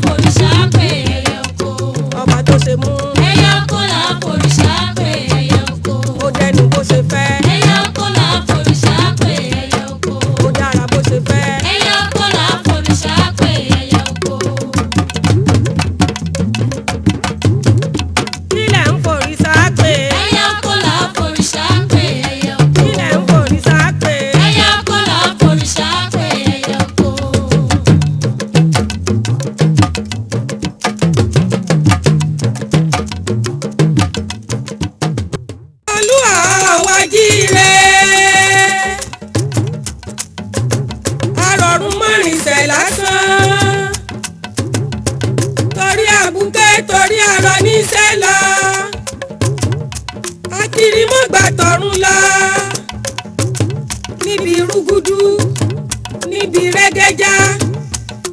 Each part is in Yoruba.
forìṣà pè ẹyẹ oko. ọba tó ṣe mú. ẹyẹ oko là forìṣà pè ẹyẹ oko. ó dẹnu bó ṣe fẹ́. ẹyẹ oko là forìṣà pè ẹyẹ oko. ó dára bó ṣe fẹ́. ẹyẹ oko là forìṣà pè ẹyẹ oko. kílẹ̀ ń forìṣà pè. ẹyẹ oko là forìṣà pè ẹyẹ oko. kílẹ̀ ń forìṣà pè. ẹyẹ oko là forìṣà pè ẹyẹ oko. olúwa wa jíire. arọ̀rùn mọ́rìnsẹ̀ lásán. torí àbúké torí arọ níṣẹ́ lọ. akirimọ́gbà tọ̀run lọ. níbi rúgúdú níbi rẹ́gẹ́já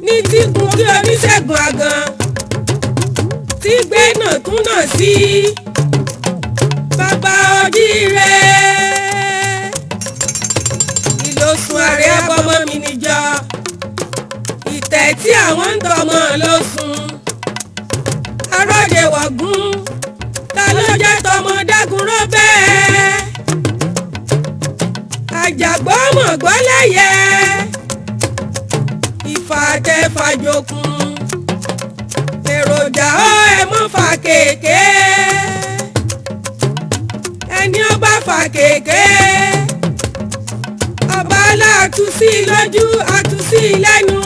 ní tíkun kí oníṣègùn àgàn tí gbé náà tún náà sí. bàbá ojíire. ìlòsùn ààrẹ abọ́mọ mi níjọ. ìtẹ̀ tí àwọn ń tọmọ ló sùn. aróde wọ̀gún ta ló jẹ́ tọmọ dágunró bẹ́ẹ̀. àjàgbọ́ mọ̀gbọ́ lẹ́yẹ. ìfàtẹ́fàjòkun. èròjà ó ẹ mọ́ fà kéèké. ẹni ó bá fà kéèké. ọba aláàtú sí lójú àtú sí lẹ́nu.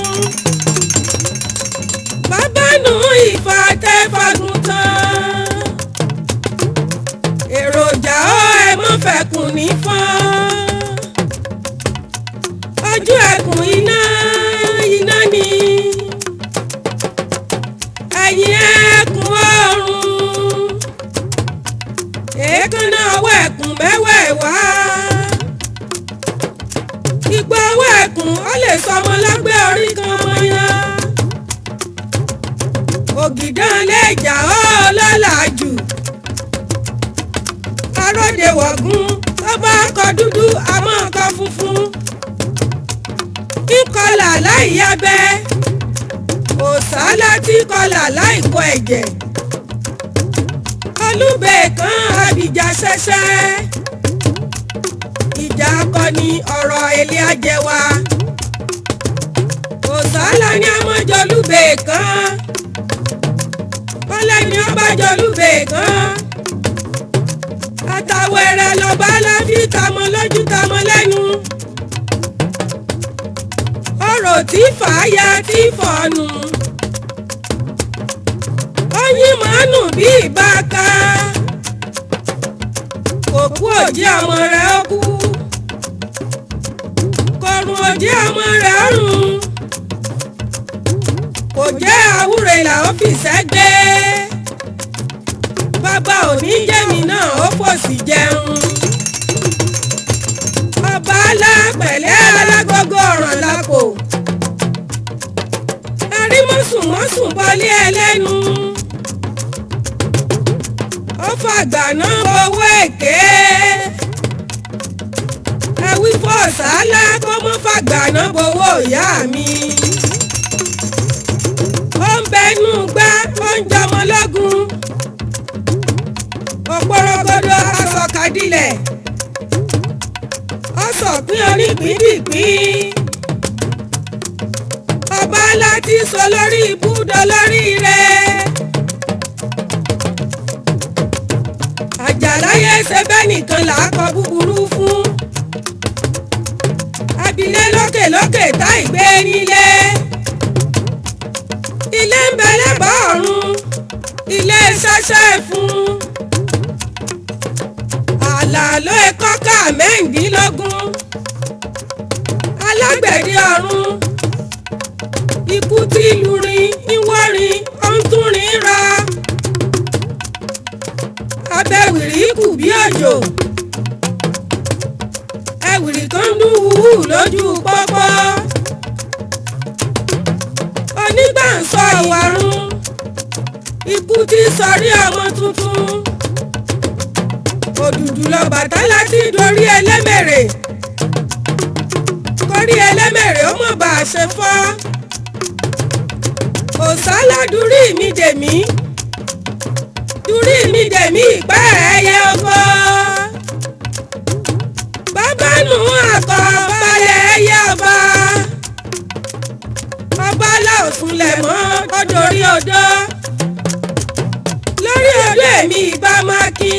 bàbá nù ìfàtẹ́fàgùn tán. èròjà ó ẹ mọ́ fẹ̀kùn ní fọ́n. ojú ẹkùn iná iná ni. ẹ̀yìn ẹkùn ọ̀run. èékánná ọwọ́ ẹkùn mẹ́wẹ̀ẹ̀wá. ìgbà ọwọ́ ẹkùn ó lè sọmọ lágbé orí kan mọ́yán. ògìdán lè jà ó lọ́làjù. aróde wọ̀gún tó bá kọ dúdú àmọ́ kọ funfun. kíkọlà láì yábẹ́. òsálà tí kọlà láì kọ ẹ̀jẹ̀. olúbẹ̀ kan abìjà ṣẹ̀ṣẹ̀. ìjà akọni ọ̀rọ̀ èlé ajẹwa. òsálà ni amọ̀jọlúbẹ̀ kan. kọ́lẹ́ ni ó bá jọlúbẹ̀ kan. àtàwẹ̀rẹ̀ lọ́ba láfi tamọ́ lójú tamọ́ lẹ́nu. ọ̀rọ̀ tí fàáyà tí fọ̀nù. oyin mọ́nù bí ìbáka. òkú òjì ọmọ rẹ̀ ó kú. kọrùn òjì ọmọ rẹ̀ ó rùn. kò jẹ́ àwúre là ó fi sẹ́gbẹ́. bàbá òní jẹ́mi náà ó fòsì jẹun. ọba alápẹ̀lẹ́ alágógó ọ̀ràn lápò. arímọ̀sùnmọ́sùn bọ́lé ẹlẹ́nu. ó fàgbà náà owó èké. ẹ̀wí fọ̀sálà kó mọ́ fàgbà náà bowó ìyá mi. ó ń bẹnu gbá ó ń jọmọ lọ́gùn. òpòrògbòdò asọ̀kadìlẹ̀. ọ̀sọ̀pín onípíndìpín. ọba láti sọ lórí ibùdó lórí rẹ̀. àjàláyé ṣe bẹ́ẹ̀ nìkan là á kọ búburú fún. abilé lókèlókè tá ìgbé nílé. ilé ń bẹ lẹ́bàá ọ̀run. ilé ṣẹ́ṣẹ́ fún. àlàló ẹ̀kọ́ ká mẹ́rìndínlógún. alágbẹ̀dẹ ọ̀run. ikú tí lurin ìwọ́rin ọ̀ntúnrin ra. abẹ́wìrì kù bí òjò. ẹ̀wìrì kan dún wúwú lójú pọ́pọ́. onígbàǹsọ ìwàrun. ikú tí sọrí ọmọ tuntun. òdùdù l'Ọbàtálá tí dorí ẹlẹ́mẹ̀rẹ̀. kórí ẹlẹ́mẹ̀rẹ̀ ó mọ̀ bá a ṣe fọ́. òsálà dúrí mi dèmí ìpẹ́ ẹyẹ oko bàbá nù àkọ́ balẹ̀ ẹyẹ ọba ọba láòsùnlẹ̀ mọ́ ọdọ̀rí odò lórí odò èmi ìbá máa kí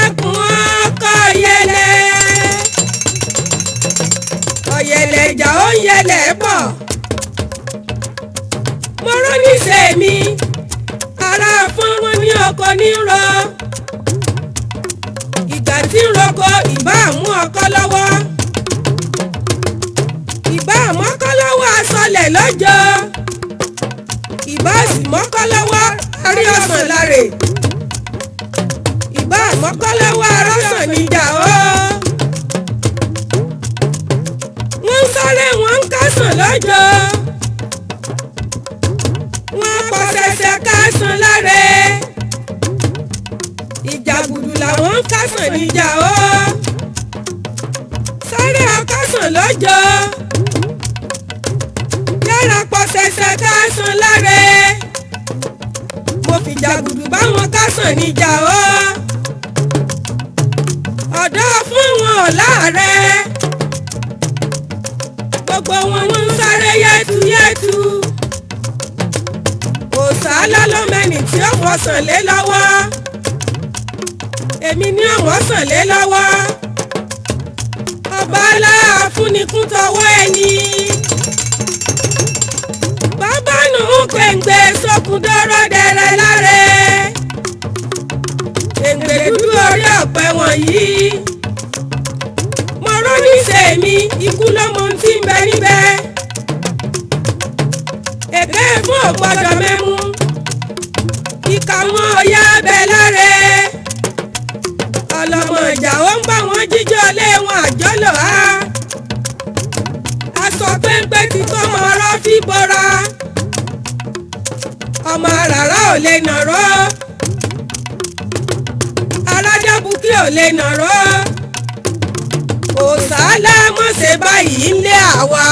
ẹkùn ọkọ̀ ọ̀yẹ̀lẹ̀ ìjà ó ń yẹlẹ̀ bọ̀ mo rán níṣẹ́ mi ara fọ́nrán ní ọkọ ní rọ ìgbà tí ń roko ìbá mú ọkọ lọ́wọ́ ìbá mọ́kọ́ lọ́wọ́ aṣọlẹ̀ lọ́jọ́ ìbá sì mọ́kọ́ lọ́wọ́ arí ọ̀sán láre ìbá mọ́kọ́ lọ́wọ́ arọ́sàn níjà ó wọ́n ń sáré wọ́n ń kásán lọ́jọ́ wọ́n pọ̀ ṣẹ̀ṣẹ̀ kásán láre ìjà gbùdù làwọn ń kásán níjà ó sáré akásán lọ́jọ́ yára pọ̀ ṣẹ̀ṣẹ̀ kásán láre mo fìjà gbùdù báwọn kásán níjà ó ọ̀dọ́ fún wọn láàrẹ̀ gbogbo wọn ń sáré yẹ́tuyẹ́tu òsálà lọ́mẹ́ni tí ó wọ́sàn lé lọ́wọ́ èmi ní ọ̀wọ́sàn lé lọ́wọ́ ọba aláàfúnikún tọwọ́ ẹni bàbá nù ń pèǹgbè sókun dọ́rọ́ dẹrẹ láre pèǹgbè dúdú orí ọ̀pẹ wọ̀nyí mo rán níṣẹ́ mi ikú lọ́mọ tí ń bẹ níbẹ̀ èké fún ọ̀gbọ́dọ̀ mẹ́mú ìka wọn ọ̀yá bẹ láre ọlọ́mọ ìjà ó ń bá wọn jíjọ́ lé wọn àjọlọ̀ á aṣọ péńpé ti tó ọmọ ọ̀rọ̀ fi bọ́ra ọmọ àràrá ò lè nàró aládàbùkí ò lè nàró òsálà mọ̀ṣẹ́ báyìí ń lé àwa.